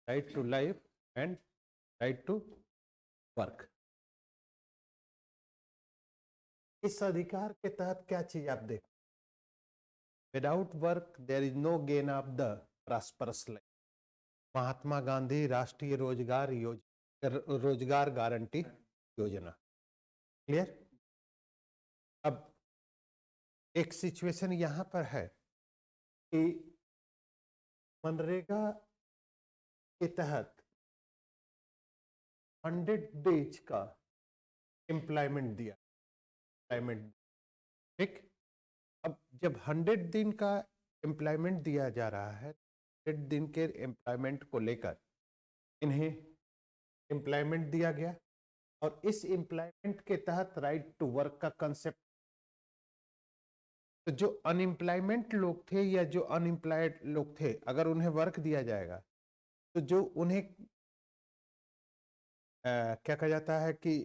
Right to life and right to work. इस अधिकार के तहत क्या चीज आप देख, without work there is no gain of the prosperous life. Mahatma Gandhi Rashtriya Rozgar guarantee योजना। क्लियर। अब एक सिचुएशन यहां पर है कि मनरेगा के तहत 100 डेज का एम्प्लॉयमेंट दिया, ठीक। अब जब 100 दिन का एम्प्लॉयमेंट दिया जा रहा है, 100 दिन के एम्प्लॉयमेंट को लेकर इन्हें एम्प्लॉयमेंट दिया गया और इस एम्प्लॉयमेंट के तहत राइट टू वर्क का कंसेप्ट। तो जो अनएम्प्लॉयमेंट लोग थे या जो अनएम्प्लॉयड लोग थे, अगर उन्हें वर्क दिया जाएगा तो जो उन्हें क्या कहा जाता है कि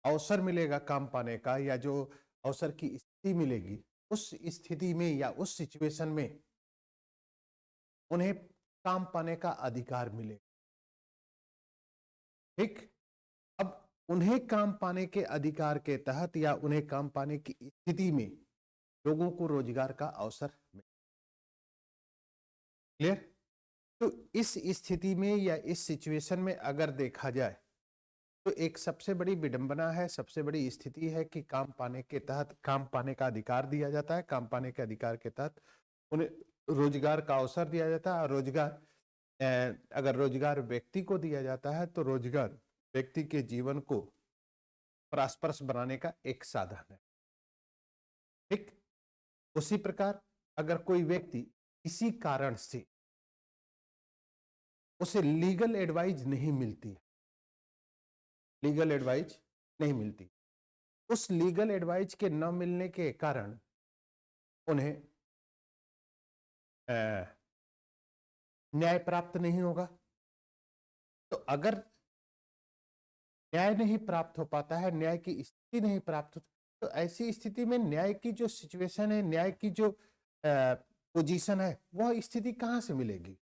अवसर मिलेगा काम पाने का, या जो अवसर की स्थिति मिलेगी, उस स्थिति में या उस सिचुएशन में उन्हें काम पाने का अधिकार मिलेगा, ठीक। अब उन्हें काम पाने के अधिकार के तहत या उन्हें काम पाने की स्थिति में लोगों को रोजगार का अवसर मिले। क्लियर। तो इस स्थिति में या इस सिचुएशन में अगर देखा जाए तो एक सबसे बड़ी विडंबना है, सबसे बड़ी स्थिति है कि काम पाने के तहत काम पाने का अधिकार दिया जाता है, काम पाने के अधिकार के तहत उन्हें रोजगार का अवसर दिया जाता है। और रोजगार, अगर रोजगार व्यक्ति को दिया जाता है तो रोजगार व्यक्ति के जीवन को प्रॉस्परस बनाने का एक साधन है, ठीक। उसी प्रकार अगर कोई व्यक्ति किसी कारण से उसे लीगल एडवाइस नहीं मिलती, लीगल एडवाइस नहीं मिलती, उस लीगल एडवाइस के न मिलने के कारण उन्हें न्याय प्राप्त नहीं होगा। तो अगर न्याय नहीं प्राप्त हो पाता है, न्याय की स्थिति नहीं प्राप्त होती, तो ऐसी स्थिति में न्याय की जो सिचुएशन है, न्याय की जो पोजीशन है, वह स्थिति कहां से मिलेगी?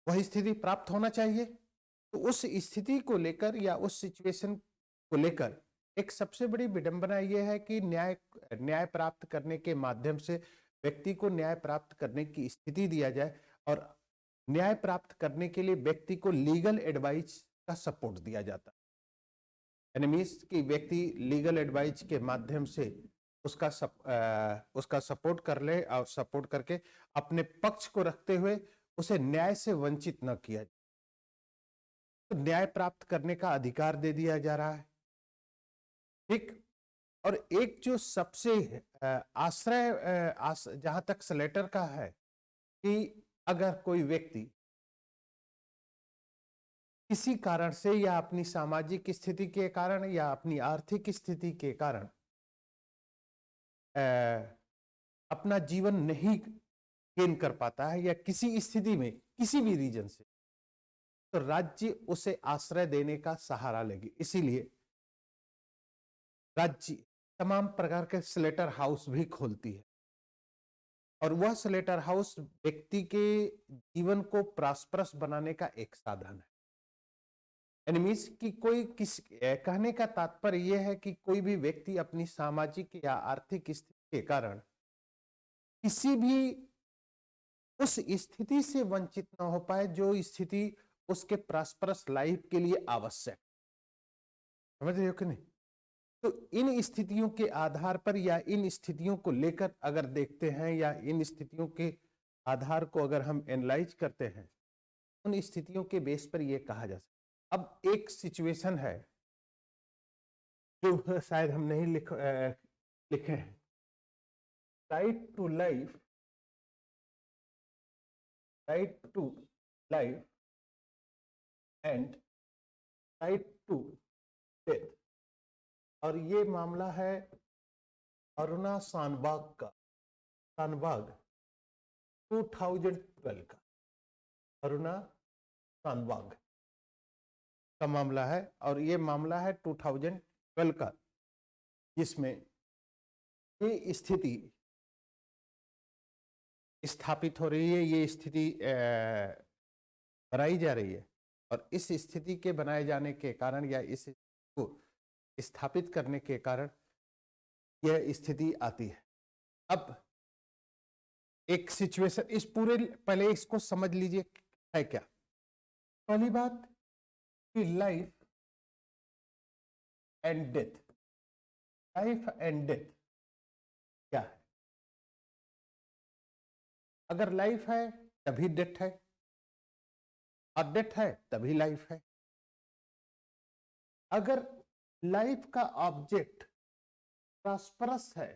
वह स्थिति प्राप्त होना चाहिए। तो उस स्थिति को लेकर या उस सिचुएशन को लेकर एक सबसे बड़ी विडंबना यह है कि न्याय प्राप्त करने के माध्यम से व्यक्ति को न्याय प्राप्त करने की स्थिति दिया जाए और न्याय प्राप्त करने के लिए व्यक्ति को लीगल एडवाइस का सपोर्ट दिया जाता है। यानी कि व्यक्ति लीगल एडवाइस के माध्यम से उसका सपोर्ट कर ले और सपोर्ट करके अपने पक्ष को रखते हुए उसे न्याय से वंचित न किया जाए। तो न्याय प्राप्त करने का अधिकार दे दिया जा रहा है, ठीक। और एक जो सबसे आश्रय जहां तक स्लेटर का है कि अगर कोई व्यक्ति किसी कारण से या अपनी सामाजिक स्थिति के कारण या अपनी आर्थिक स्थिति के कारण अपना जीवन नहीं गेन कर पाता है या किसी स्थिति में किसी भी रीजन से, तो राज्य उसे आश्रय देने का सहारा लेगी। इसीलिए राज्य तमाम प्रकार के स्लेटर हाउस भी खोलती है और वह स्लेटर हाउस व्यक्ति के जीवन को प्रॉस्परस बनाने का एक साधन है। एनिमीज की कहने का तात्पर्य यह है कि कोई भी व्यक्ति अपनी सामाजिक या आर्थिक स्थिति के कारण किसी भी उस स्थिति से वंचित ना हो पाए जो स्थिति उसके प्रॉस्परस लाइफ के लिए आवश्यक। समझ रहे हो कि नहीं? तो इन स्थितियों के आधार पर या इन स्थितियों को लेकर अगर देखते हैं या इन स्थितियों के आधार को अगर हम एनालाइज करते हैं, उन स्थितियों के बेस पर यह कहा जा सकता। अब एक सिचुएशन है जो शायद हम नहीं लिखे हैं, right to life and right to death. और ये मामला है अरुणा शानबाग का, शानबाग 2012 का, अरुणा शानबाग का मामला है। और ये मामला है 2012 का, जिसमें ये स्थिति स्थापित हो रही है, ये स्थिति बनाई जा रही है और इस स्थिति के बनाए जाने के कारण या इस को स्थापित करने के कारण यह स्थिति आती है। अब एक सिचुएशन इस पूरे पहले इसको समझ लीजिए है क्या। पहली बात कि life and death, life and death क्या है? अगर लाइफ है तभी डेथ है और डेथ है तभी लाइफ है। अगर लाइफ का ऑब्जेक्ट प्रॉस्परस है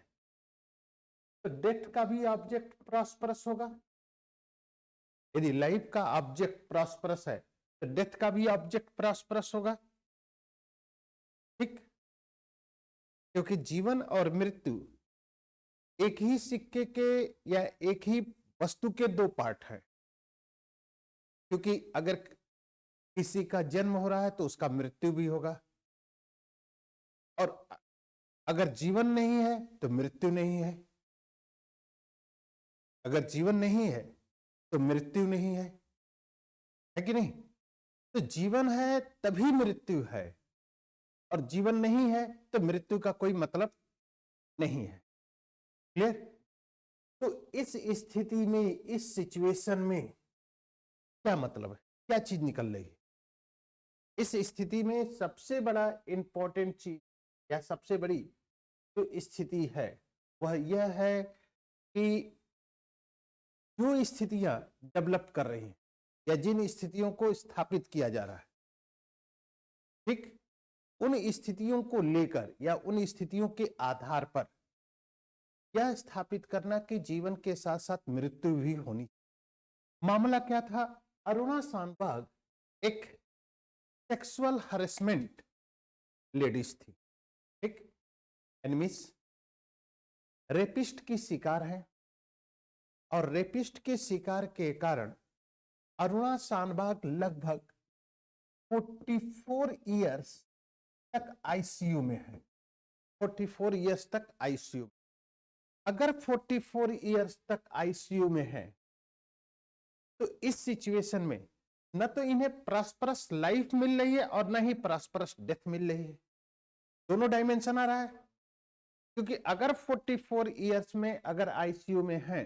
तो डेथ का भी ऑब्जेक्ट प्रॉस्परस होगा। यदि लाइफ का ऑब्जेक्ट प्रॉस्परस है तो डेथ का भी ऑब्जेक्ट प्रॉस्परस होगा। ठीक, क्योंकि जीवन और मृत्यु एक ही सिक्के के या एक ही वस्तु के दो पार्ट हैं। क्योंकि अगर किसी का जन्म हो रहा है तो उसका मृत्यु भी होगा और अगर जीवन नहीं है तो मृत्यु नहीं है। अगर जीवन नहीं है तो मृत्यु नहीं है कि नहीं? तो जीवन है तभी मृत्यु है और जीवन नहीं है तो मृत्यु का कोई मतलब नहीं है। क्लियर? तो इस स्थिति में, इस सिचुएशन में क्या मतलब है, क्या चीज निकल रही है? इस स्थिति में सबसे बड़ा इंपॉर्टेंट चीज या सबसे बड़ी जो स्थिति है वह यह है कि जो स्थितियां डेवलप कर रही हैं या जिन स्थितियों को स्थापित किया जा रहा है, ठीक, उन स्थितियों को लेकर या उन स्थितियों के आधार पर यह स्थापित करना कि जीवन के साथ साथ मृत्यु भी होनी। मामला क्या था? अरुणा शानबाग एक सेक्सुअल हरेसमेंट लेडीज थी, ठीक, एनिमीज रेपिस्ट की शिकार है और रेपिस्ट के शिकार के कारण अरुणा शानबाग लगभग 44 इयर्स तक आईसीयू में है। 44 इयर्स तक आईसीयू। अगर 44 इयर्स तक आईसीयू में है तो इस सिचुएशन में न तो इन्हें प्रॉस्परस लाइफ मिल रही है और न ही प्रॉस्परस डेथ मिल रही है। दोनों डायमेंशन आ रहा है। क्योंकि अगर 44 इयर्स में अगर आईसीयू में है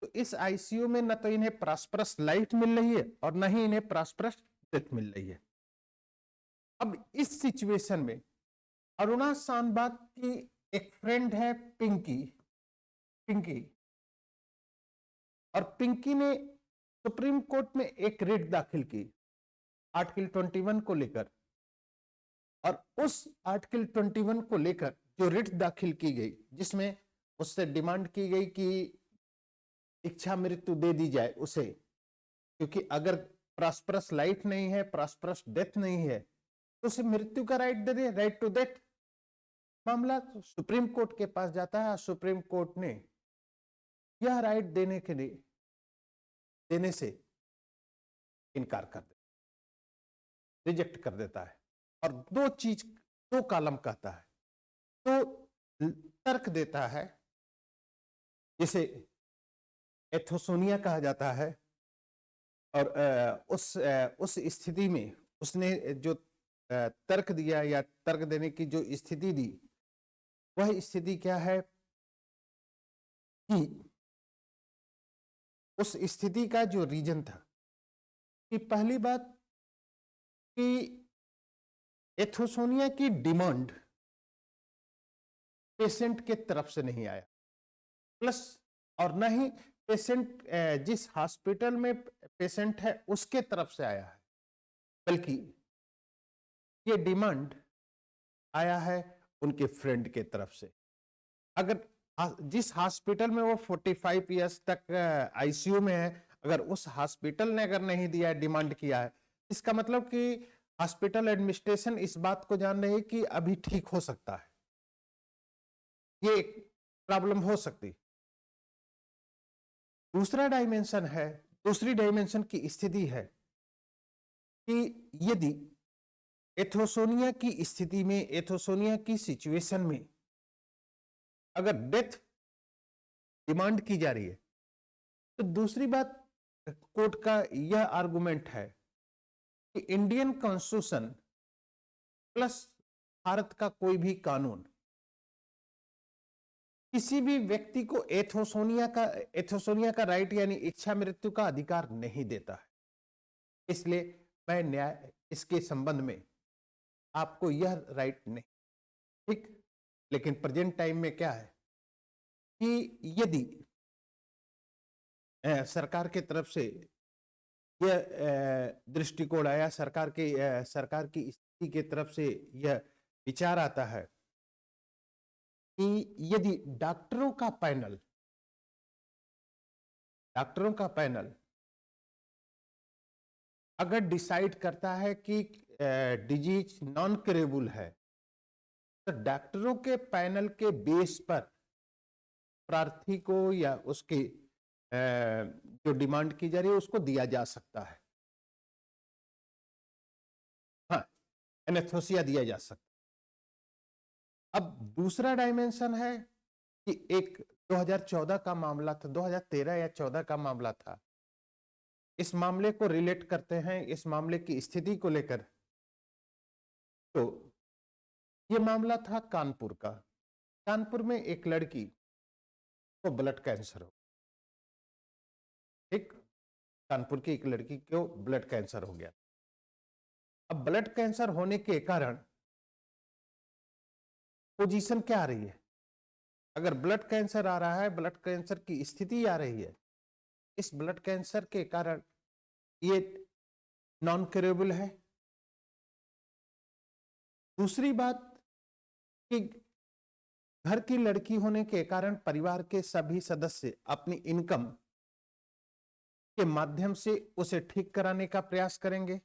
तो इस आईसीयू में न तो इन्हें प्रॉस्परस लाइफ मिल रही है और न ही इन्हें प्रॉस्परस डेथ मिल रही है। अब इस सिचुएशन में अरुणा शानबाग की एक फ्रेंड है पिंकी, पिंकी, और पिंकी ने सुप्रीम कोर्ट में एक रिट दाखिल की आर्टिकल 21 को लेकर और उस आर्टिकल 21 को लेकर जो रिट दाखिल की गई जिसमें उससे डिमांड की गई कि इच्छा मृत्यु दे दी जाए उसे, क्योंकि अगर प्रॉस्परस लाइफ नहीं है, प्रॉस्परस डेथ नहीं है तो उसे मृत्यु का राइट दे दे, राइट टू डेथ। मामला तो सुप्रीम कोर्ट के पास जाता है। सुप्रीम कोर्ट ने यह राइट देने के लिए देने से इनकार कर देता, रिजेक्ट कर देता है और दो कॉलम कहता है, तो तर्क देता है जिसे एथोसोनिया कहा जाता है। और उस स्थिति में उसने जो तर्क दिया या तर्क देने की जो स्थिति दी वह स्थिति क्या है कि उस स्थिति का जो रीजन था कि पहली बात कि एथोसोनिया की डिमांड पेशेंट के तरफ से नहीं आया, प्लस और न ही पेशेंट जिस हॉस्पिटल में पेशेंट है उसके तरफ से आया है, बल्कि ये डिमांड आया है उनके फ्रेंड के तरफ से। अगर जिस हॉस्पिटल में वो 45 इयर्स तक आईसीयू में है, अगर उस हॉस्पिटल ने अगर नहीं दिया है, डिमांड किया है, इसका मतलब कि हॉस्पिटल एडमिनिस्ट्रेशन इस बात को जान रही है कि अभी ठीक हो सकता है, ये एक प्रॉब्लम हो सकती। दूसरी डायमेंशन की स्थिति है कि यदि एथोसोनिया की स्थिति में, एथोसोनिया की सिचुएशन में अगर डेथ डिमांड की जा रही है तो दूसरी बात कोर्ट का यह आर्गुमेंट है कि इंडियन कॉन्स्टिट्यूशन प्लस भारत का कोई भी कानून किसी भी व्यक्ति को एथोसोनिया का राइट यानी इच्छा मृत्यु का अधिकार नहीं देता है। इसलिए मैं न्याय इसके संबंध में आपको यह राइट नहीं, ठीक। लेकिन प्रेजेंट टाइम में क्या है कि यदि सरकार की तरफ से यह दृष्टिकोण आया, सरकार की स्थिति की तरफ से यह विचार आता है कि यदि डॉक्टरों का पैनल अगर डिसाइड करता है कि डिजीज नॉन क्यूरेबल है, तो डॉक्टरों के पैनल के बेस पर प्रार्थी को या उसकी जो डिमांड की जा रही है उसको दिया जा सकता है। हाँ, एनेस्थीसिया दिया जा सकता है। अब दूसरा डायमेंशन है कि एक 2014 का मामला था, 2013 या 14 का मामला था। इस मामले को रिलेट करते हैं, इस मामले की स्थिति को लेकर। तो ये मामला था कानपुर का। कानपुर में एक लड़की को ब्लड कैंसर हो, ठीक। कानपुर की एक लड़की को ब्लड कैंसर हो गया। अब ब्लड कैंसर होने के कारण पोजीशन क्या आ रही है? अगर ब्लड कैंसर आ रहा है, ब्लड कैंसर की स्थिति आ रही है, इस ब्लड कैंसर के कारण ये नॉन क्यूरेबल है। दूसरी बात कि घर की लड़की होने के कारण परिवार के सभी सदस्य अपनी इनकम के माध्यम से उसे ठीक कराने का प्रयास करेंगे।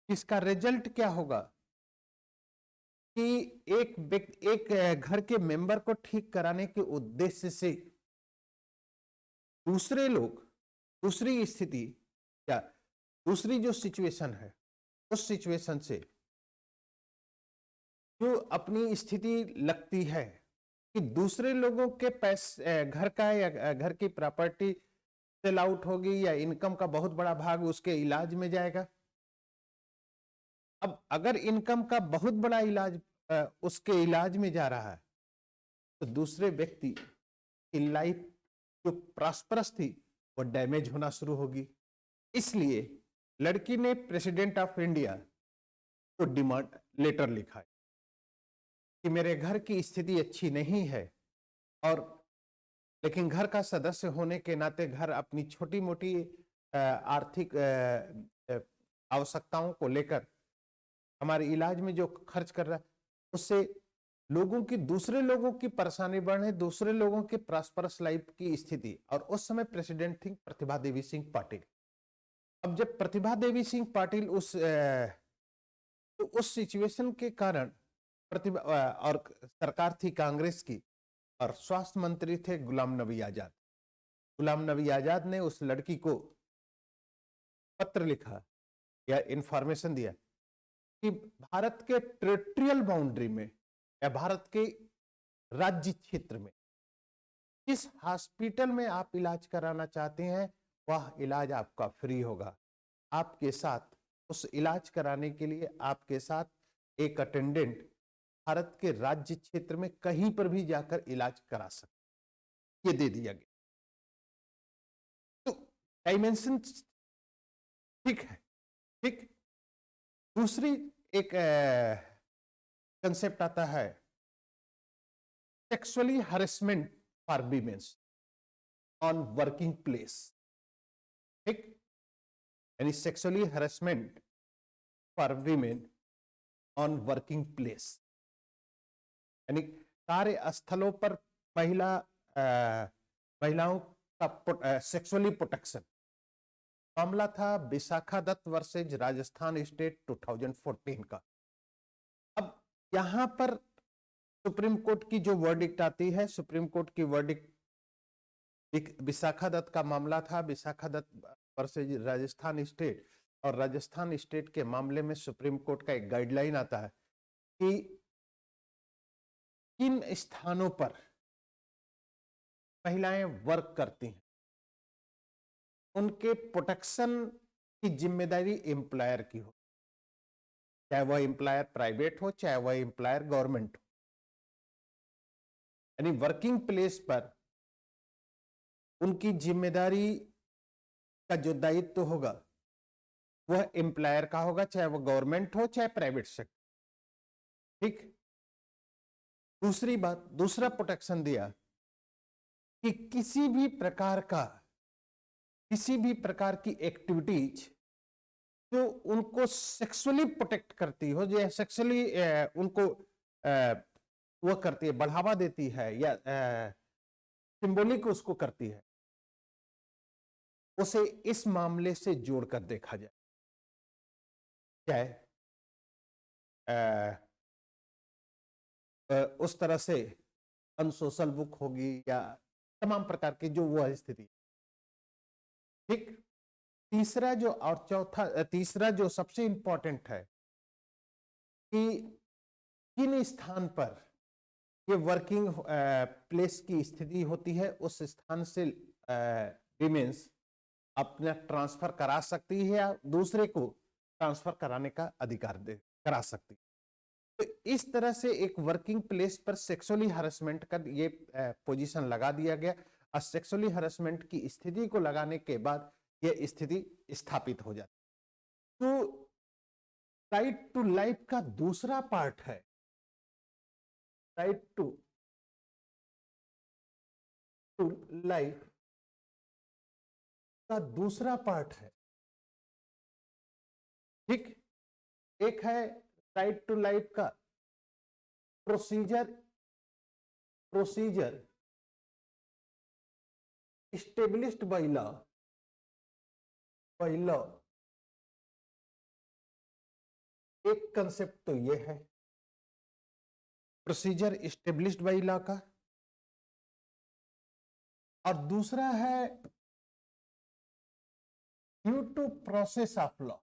इसका रिजल्ट क्या होगा कि एक घर के मेंबर को ठीक कराने के उद्देश्य से दूसरे लोग, दूसरी स्थिति या दूसरी जो सिचुएशन है, उस सिचुएशन से जो अपनी स्थिति लगती है कि दूसरे लोगों के पैसे, घर का या घर की प्रॉपर्टी सेल आउट होगी या इनकम का बहुत बड़ा भाग उसके इलाज में जाएगा। अब अगर इनकम का बहुत बड़ा इलाज उसके इलाज में जा रहा है, तो दूसरे व्यक्ति की लाइफ जो प्रॉस्परस थी वो डैमेज होना शुरू होगी। इसलिए लड़की ने प्रेसिडेंट ऑफ इंडिया को डिमांड लेटर लिखा है कि मेरे घर की स्थिति अच्छी नहीं है, और लेकिन घर का सदस्य होने के नाते घर अपनी छोटी मोटी आर्थिक आवश्यकताओं को लेकर हमारे इलाज में जो खर्च कर रहा है, उससे दूसरे लोगों की परेशानी बढ़े, दूसरे लोगों की प्रॉस्परस लाइफ की स्थिति। और उस समय प्रेसिडेंट थी प्रतिभा देवी सिंह पाटिल। अब जब प्रतिभा देवी सिंह पाटिल तो उस सिचुएशन के कारण प्रतिभा और सरकार थी कांग्रेस की, और स्वास्थ्य मंत्री थे गुलाम नबी आजाद। गुलाम नबी आजाद ने उस लड़की को पत्र लिखा या इंफॉर्मेशन दिया कि भारत के टेरिटोरियल बाउंड्री में या भारत के राज्य क्षेत्र में जिस हॉस्पिटल में आप इलाज कराना चाहते हैं वह इलाज आपका फ्री होगा। आपके साथ उस इलाज कराने के लिए आपके साथ एक अटेंडेंट भारत के राज्य क्षेत्र में कहीं पर भी जाकर इलाज करा सकते, ये दे दिया गया। तो डायमेंशन ठीक है, ठीक। दूसरी एक कंसेप्ट आता है sexually harassment for women's on working place, ठीक। यानी sexually harassment for women on working place, यानी कार्यस्थलों पर महिलाओं का सेक्सुअली प्रोटेक्शन। मामला था विशाखा दत्त वर्सेज राजस्थान स्टेट 2014 का। अब यहां पर सुप्रीम कोर्ट की जो वर्डिक्ट आती है, सुप्रीम कोर्ट की वर्डिक्ट विशाखा दत्त का मामला था, विशाखा दत्त वर्सेज राजस्थान स्टेट। और राजस्थान स्टेट के मामले में सुप्रीम कोर्ट का एक गाइडलाइन आता है कि किन स्थानों पर महिलाएं वर्क करती हैं, उनके प्रोटेक्शन की जिम्मेदारी एम्प्लॉयर की हो, चाहे वह एम्प्लॉयर प्राइवेट हो चाहे वह एम्प्लॉयर गवर्नमेंट हो। यानी वर्किंग प्लेस पर उनकी जिम्मेदारी का जो दायित्व होगा वह एम्प्लॉयर का होगा, चाहे वह गवर्नमेंट हो चाहे प्राइवेट सेक्टर। ठीक। दूसरी बात, दूसरा प्रोटेक्शन दिया कि किसी भी प्रकार की एक्टिविटीज जो उनको सेक्सुअली प्रोटेक्ट करती हो, जो सेक्सुअली उनको वो करती है, बढ़ावा देती है या सिंबॉलिक उसको करती है, उसे इस मामले से जोड़कर देखा जाए। चाहे उस तरह से अनसोशल बुक होगी या तमाम प्रकार की जो वह स्थिति। ठीक। तीसरा जो सबसे इंपॉर्टेंट है कि किन स्थान पर ये वर्किंग प्लेस की स्थिति होती है, उस स्थान से विमेंस अपना ट्रांसफर करा सकती है या दूसरे को ट्रांसफर कराने का अधिकार करा सकती है। तो इस तरह से एक वर्किंग प्लेस पर सेक्सुअली हरासमेंट का ये पोजीशन लगा दिया गया और सेक्सुअली हरासमेंट की स्थिति को लगाने के बाद ये स्थिति स्थापित हो जाती। तो राइट टू लाइफ का दूसरा पार्ट है, राइट टू लाइफ का दूसरा पार्ट है। ठीक। एक है राइट टू लाइफ का प्रोसीजर established by law, एक कंसेप्ट तो ये है प्रोसीजर एस्टेब्लिश्ड बाय लॉ का, और दूसरा है due to process of law.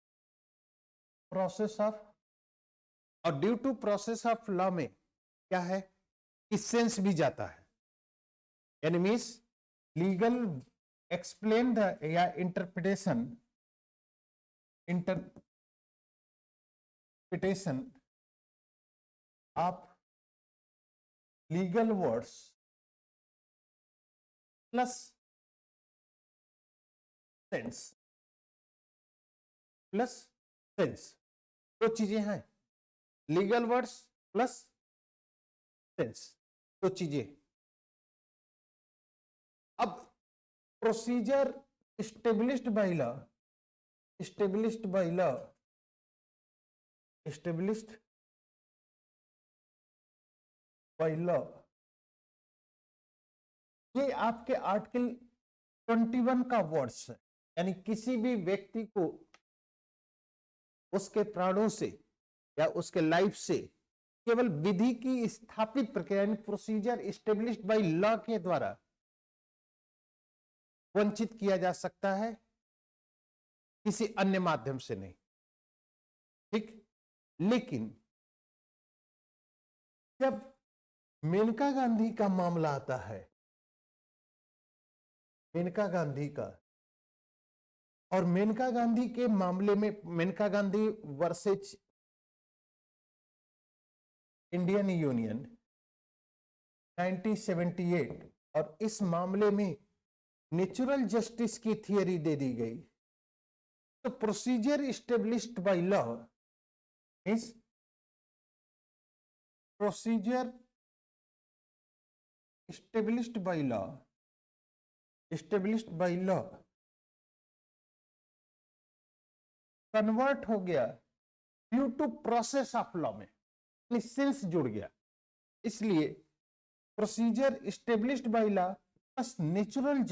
और due to process of law में क्या है कि सेंस भी जाता है, यानी मीन्स लीगल एक्सप्लेन द या interpretation of legal words plus sense दो चीजें हैं, लीगल वर्ड्स प्लस सेंस, दो चीजें। अब प्रोसीजर established by law, ये आपके आर्टिकल 21 का वर्ड्स है, यानी किसी भी व्यक्ति को उसके प्राणों से या उसके लाइफ से केवल विधि की स्थापित प्रक्रिया यानी प्रोसीजर एस्टेब्लिश्ड बाय लॉ के द्वारा वंचित किया जा सकता है, किसी अन्य माध्यम से नहीं। ठीक। लेकिन जब मेनका गांधी का मामला आता है, मेनका गांधी का, और मेनका गांधी के मामले में Maneka Gandhi versus Indian union 1978, और इस मामले में नेचुरल जस्टिस की थियरी दे दी गई। तो procedure established by law means procedure established by law convert हो गया due to process of law में, सेंस जुड़ गया। इसलिए procedure established by law plus natural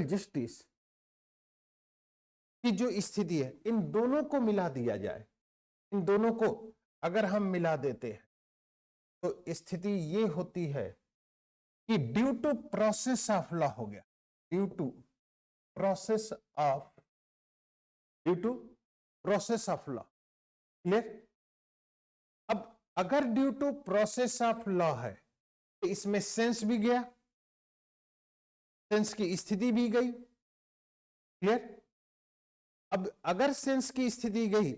justice की जो स्थिति है, इन दोनों को मिला दिया जाए, इन दोनों को अगर हम मिला देते हैं तो स्थिति ये होती है कि due to process of law हो गया, due to process of law. Clear. अब अगर due to process of law है तो इसमें सेंस भी गया, सेंस की स्थिति भी गई। क्लियर? अब अगर सेंस की स्थिति गई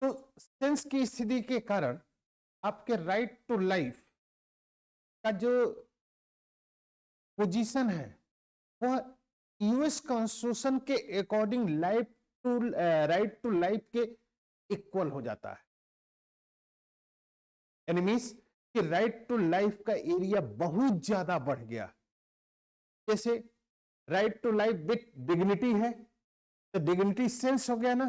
तो सेंस की स्थिति के कारण आपके राइट टू लाइफ का जो पोजीशन है वह यूएस कॉन्स्टिट्यूशन के अकॉर्डिंग राइट टू लाइफ के इक्वल हो जाता है। यानी मीन्स कि राइट टू लाइफ का एरिया बहुत ज्यादा बढ़ गया। जैसे right to life with dignity है तो डिग्निटी सेंस हो गया ना,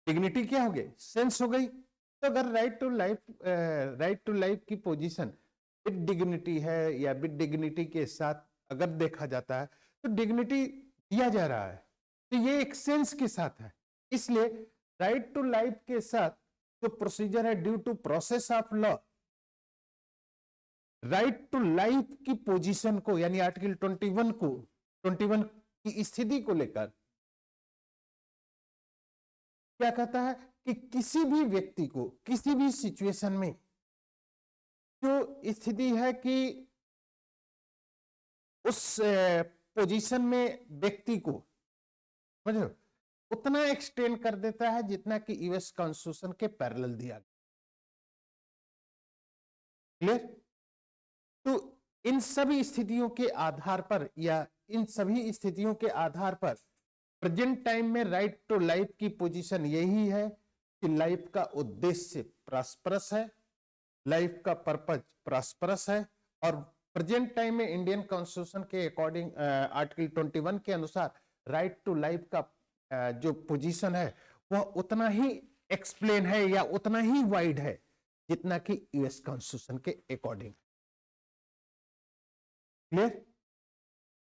डिग्निटी क्या हो गई? सेंस हो गई। तो अगर राइट टू लाइफ की पोजीशन विद डिग्निटी है या विद डिग्निटी के साथ अगर देखा जाता है तो डिग्निटी दिया जा रहा है, तो ये एक सेंस के साथ है। इसलिए राइट टू लाइफ के साथ जो प्रोसीजर है due to process of law, right to life की पोजीशन को यानी आर्टिकल 21 की स्थिति को लेकर क्या कहता है कि किसी भी व्यक्ति को किसी भी सिचुएशन में जो स्थिति है कि उस पोजीशन में व्यक्ति को समझ लो उतना एक्सटेंड कर देता है जितना कि यूएस कॉन्स्टिट्यूशन के पैरेलल दिया गया। क्लियर? तो इन सभी स्थितियों के आधार पर या इन सभी स्थितियों के आधार पर प्रेजेंट टाइम में राइट टू लाइफ की पोजीशन यही है कि लाइफ का उद्देश्य प्रॉस्परस है, लाइफ का पर्पज प्रॉस्परस है। और प्रेजेंट टाइम में इंडियन कॉन्स्टिट्यूशन के अकॉर्डिंग आर्टिकल 21 के अनुसार राइट टू लाइफ का जो पोजीशन है वह उतना ही एक्सप्लेन है या उतना ही वाइड है जितना कि यूएस कॉन्स्टिट्यूशन के अकॉर्डिंग। क्लियर?